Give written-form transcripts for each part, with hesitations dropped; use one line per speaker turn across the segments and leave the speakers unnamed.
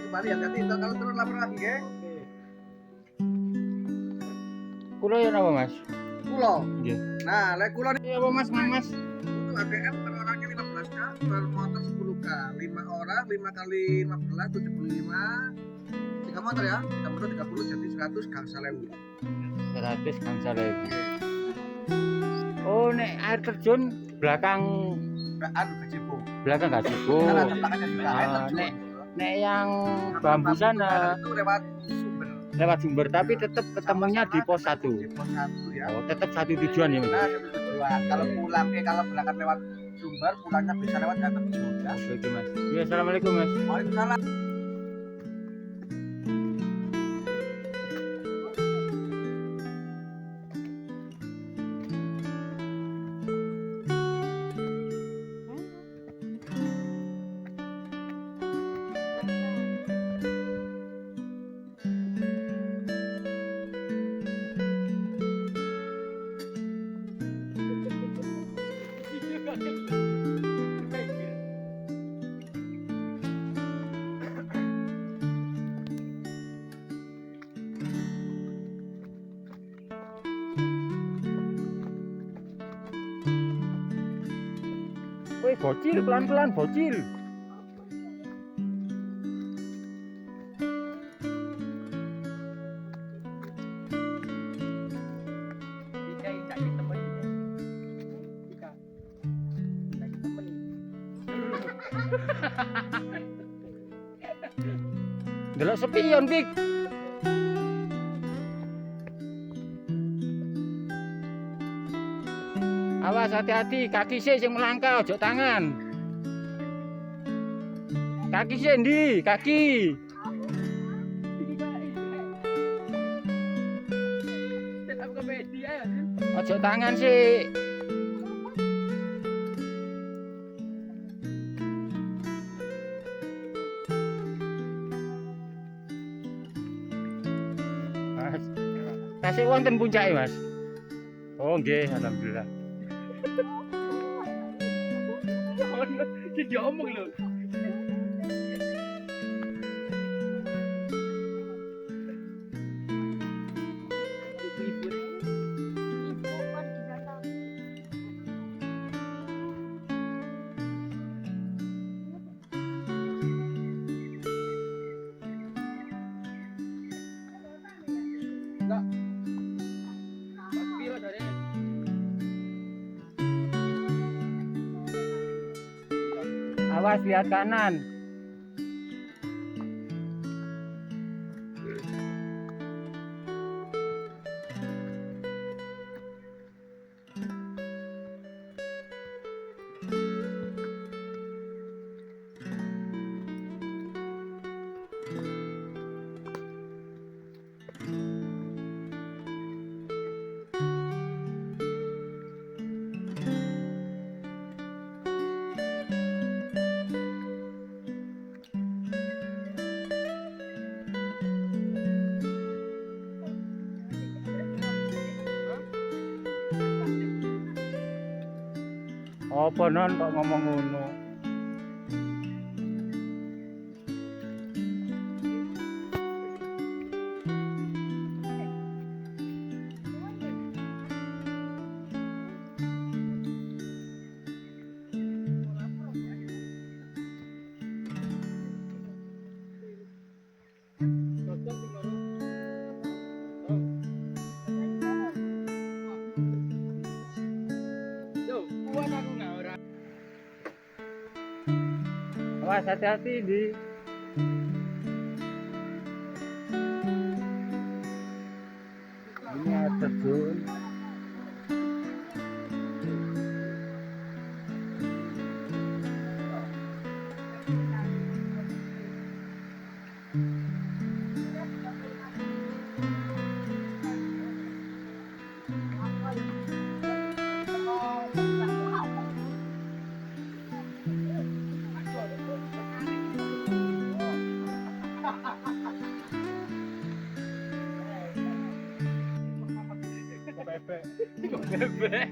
Kembali hati-hati kalau turun lapor lagi ya.
Kulo ya napa Mas?
Kulo.
Nggih.
Nah, lek kulo
Iya apa Mas, Mas?
itu ATM per orangnya 15k, per motor 10k, 5 orang 5 kali 15 75, 3 motor ya, 3 motor 30 jadi 100 gangsal ewu.
100 gangsal ewu. Oh, nek air terjun belakang
Gazebo.
belakang Gazebo.
Kan ada belakangnya juga air terjun.
Nek yang bambu sana
itu lewat sumber,
tapi tetap ketemunya di pos 1.
Di pos 1 ya.
Oh, tetap satu tujuan ya Mas.
Nah, satu tujuan. Kalau kalau berangkat lewat sumber, pulangnya bisa lewat air terjun ya.
Oke Mas. Ya, assalamualaikum Mas.
Waalaikumsalam.
Woi, bocil, pelan-pelan bocil. Delok sepion, Bik. Awas, hati-hati, kaki sih sing melangkah, ojo tangan. Kaki sih ndi, kaki. Ojo tangan sih. Mas, kasih wonten puncake, Mas. Oh, nggih, alhamdulillah. Dia omong lho. Awas, lihat kanan. Apa non kok ngomong ngono? Awas, hati-hati di. Ini air terjun. Bebek.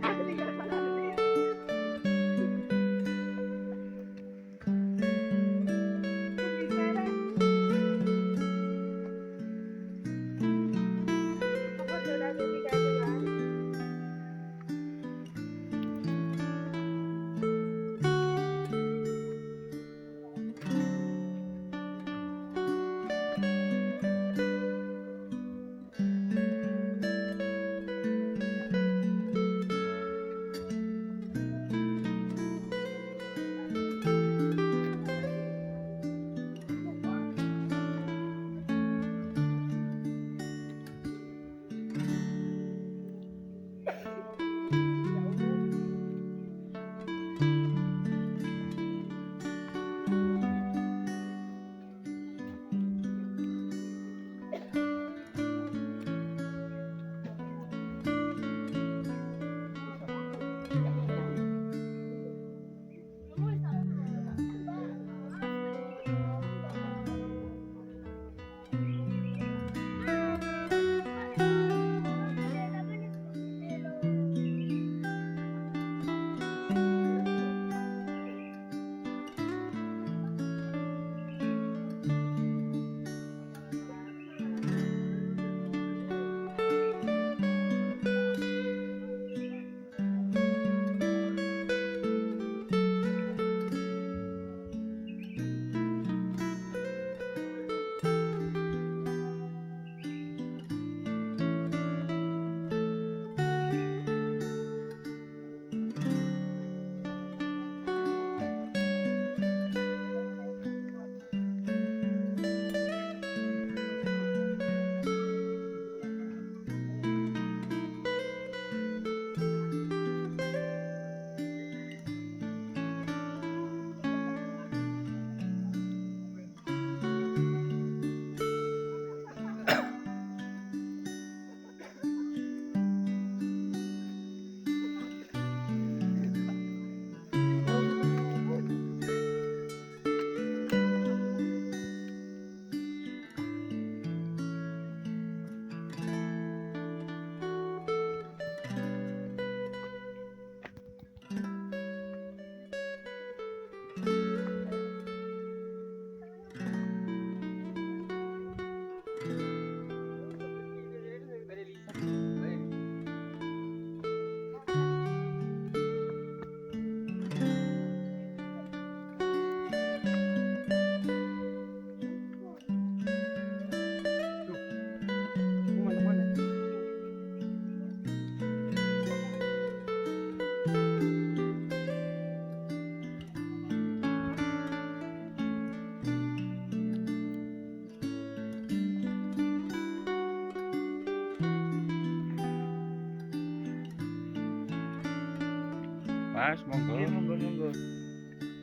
Mas, monggo.
Iya, monggo.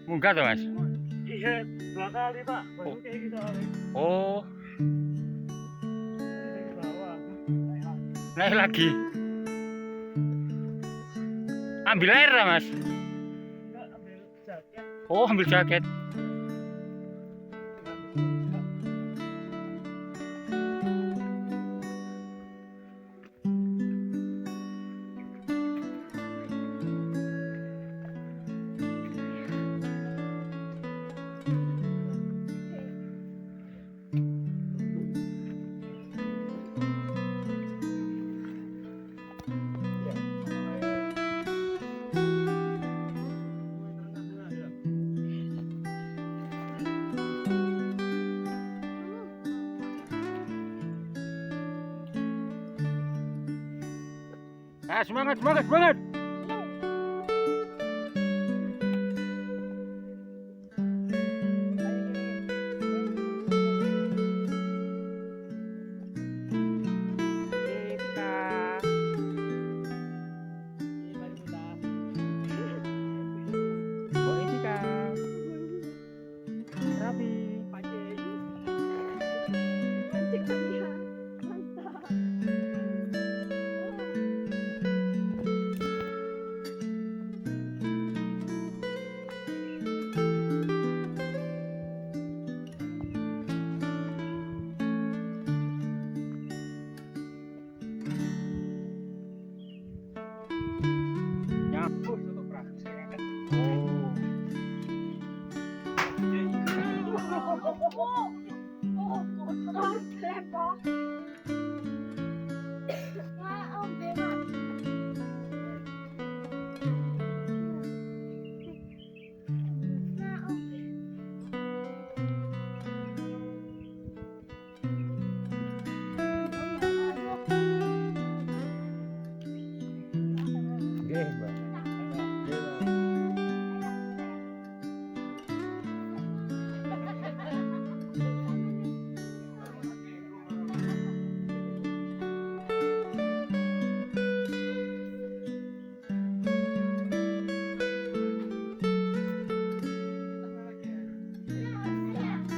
Munggah to, Mas?
Iya, 2 kali, Pak. Baru kayak gitu soalnya.
Oh,
Dari bawah.
naik lagi. Ambil air lah, Mas.
Enggak, ambil jaket.
Oh, ambil jaket. Ah, semangat, semangat, semangat.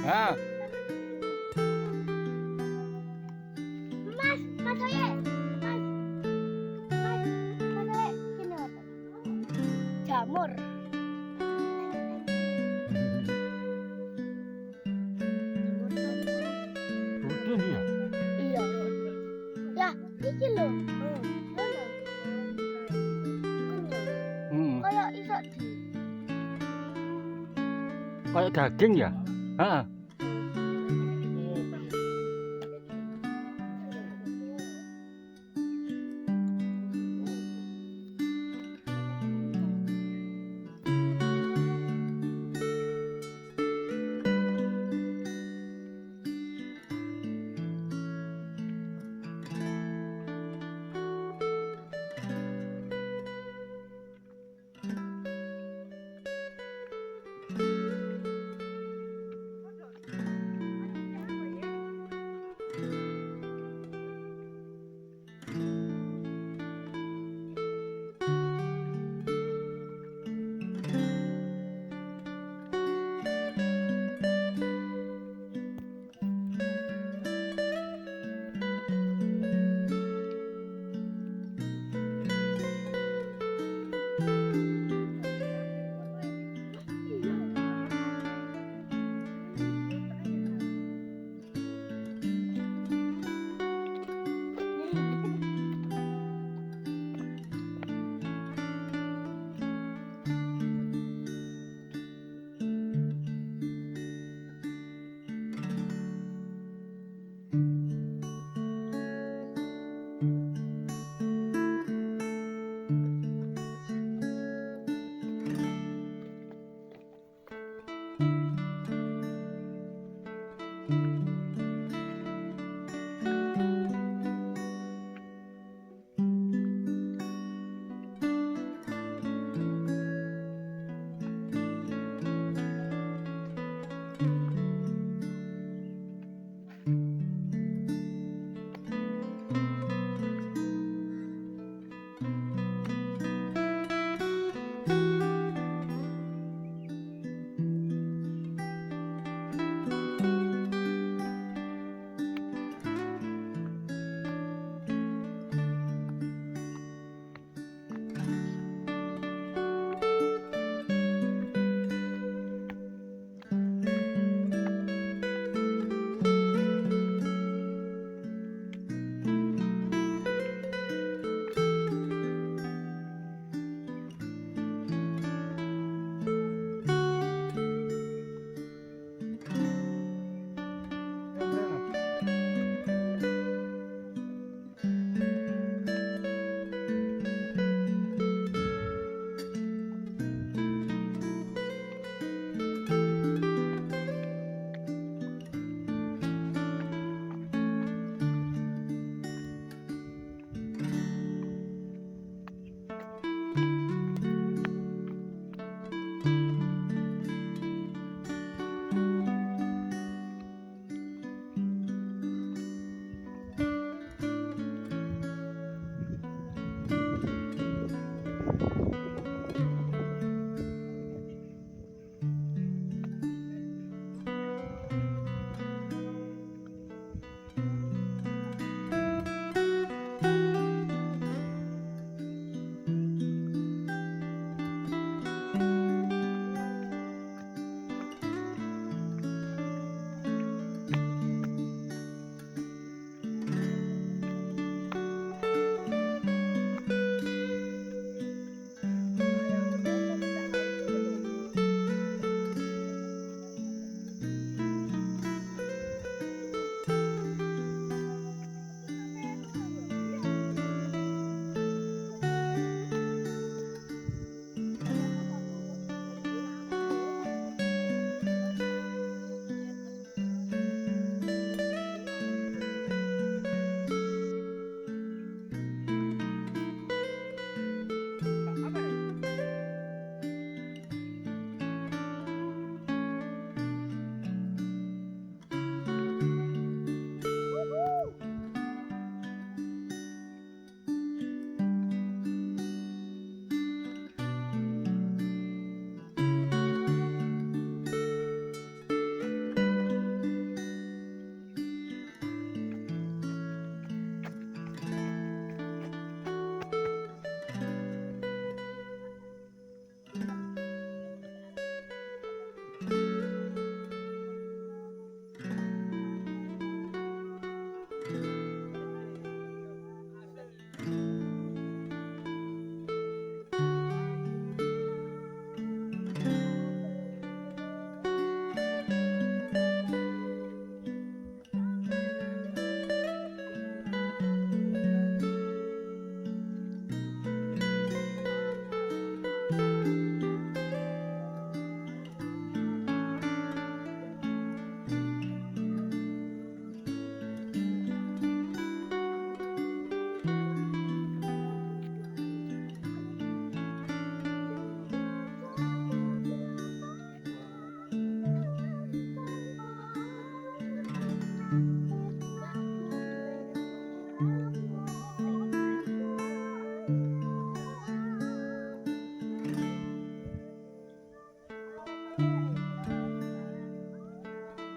Ah,
Mas, Mas Oye. Mas. Mas Oye, sini Mas. Jamur.
rutin dia.
Iya. Ya, iki lho. Ngono.
Hmm.
Kayak iso di.
Kayak daging ya. Ah.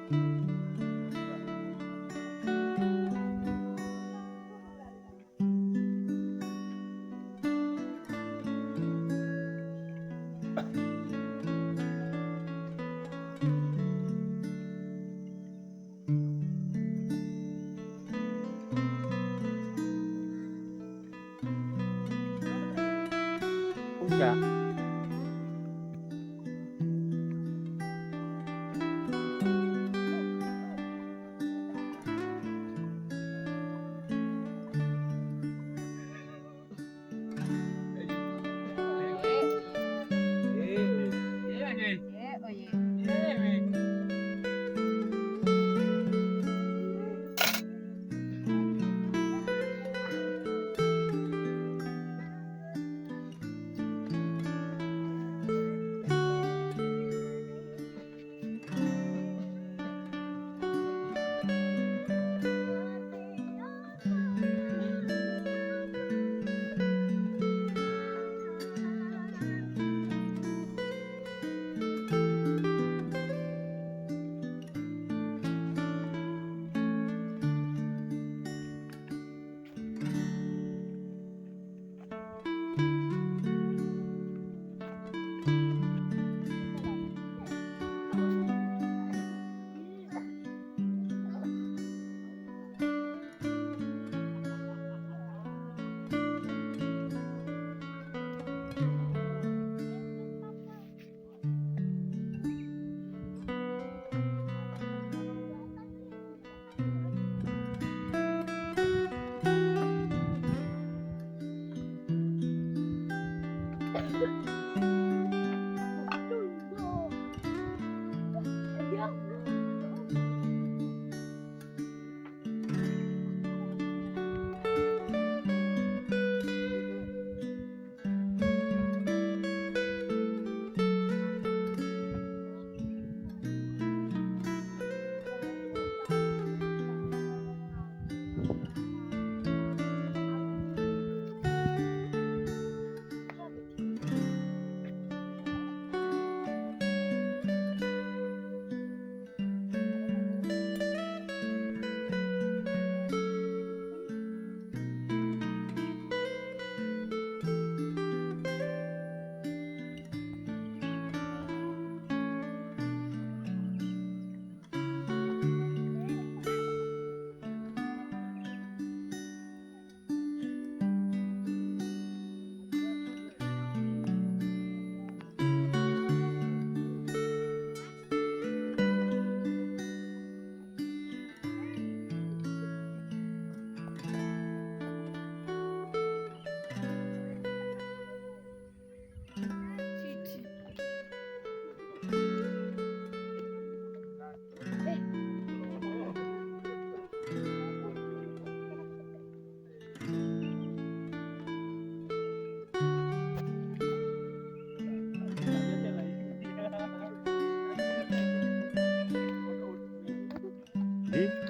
Puncak. Di